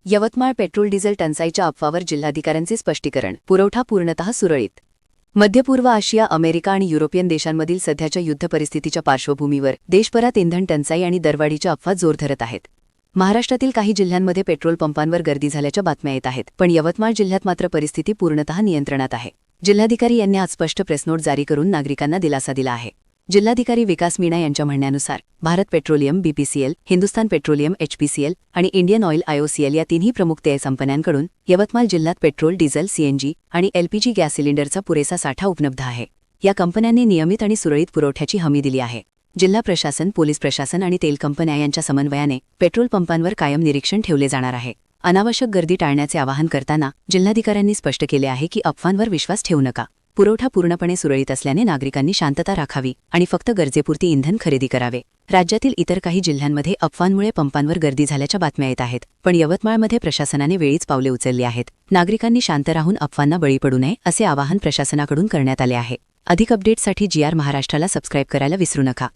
Yavatmal petrol diesel टंचाईच्या अफवावर जिल्हाधिकाऱ्यांचे स्पष्टीकरण. पुरवठा पूर्णतः सुरळीत. मध्य पूर्व आशिया, अमेरिका आणि युरोपियन देशांमधील सध्याच्या युद्ध परिस्थितीच्या पार्श्वभूमीवर देशभरात इंधन टंचाई आणि दरवाढीच्या अफवा जोर धरत आहेत. महाराष्ट्रातील काही जिल्ह्यांमध्ये पेट्रोल पंपांवर गर्दी झाल्याच्या बातम्या येत आहेत, पण यवतमाळ जिल्ह्यात मात्र परिस्थिती पूर्णतः नियंत्रणात आहे. जिल्हाधिकारी यांनी आज स्पष्ट प्रेसनोट जारी करून नागरिकांना दिलासा दिला आहे. जिल्हाधिकारी विकास मीणा यांच्या म्हणण्यानुसार Bharat petroleum BPCL, Hindustan petroleum HPCL आणि इंडियन ऑइल आयओसीएल या तिन्ही प्रमुख तेल कंपन्यांकडून यवतमाळ जिल्ह्यात पेट्रोल, डिझेल, सीएनजी आणि एलपीजी गॅस सिलेंडरचा पुरेसा साठा उपलब्ध आहे. या कंपन्यांनी नियमित आणि सुरळीत पुरवठ्याची हमी दिली आहे. जिल्हा प्रशासन, पोलीस प्रशासन आणि तेल कंपन्या यांच्या समन्वयाने पेट्रोल पंपांवर कायम निरीक्षण ठेवले जाणार आहे. अनावश्यक गर्दी टाळण्याचे आवाहन करताना जिल्हाधिकाऱ्यांनी स्पष्ट केले आहे की अफवांवर विश्वास ठेवू नका. पुरवठा पूर्णपणे सुरळीत असल्याने नागरिकांनी शांतता राखावी आणि फक्त गरजेपुरती इंधन खरेदी करावे. राज्यातील इतर काही जिल्ह्यांमध्ये अफवांमुळे पंपांवर गर्दी झाल्याच्या बातम्या येत आहेत, पण यवतमाळमध्ये प्रशासनाने वेळीच पावले उचलली आहेत. नागरिकांनी शांत राहून अफवांना बळी पडू नये असे आवाहन प्रशासनाकडून करण्यात आले आहे. अधिक अपडेट्ससाठी GR महाराष्ट्राला सबस्क्राईब करायला विसरू नका.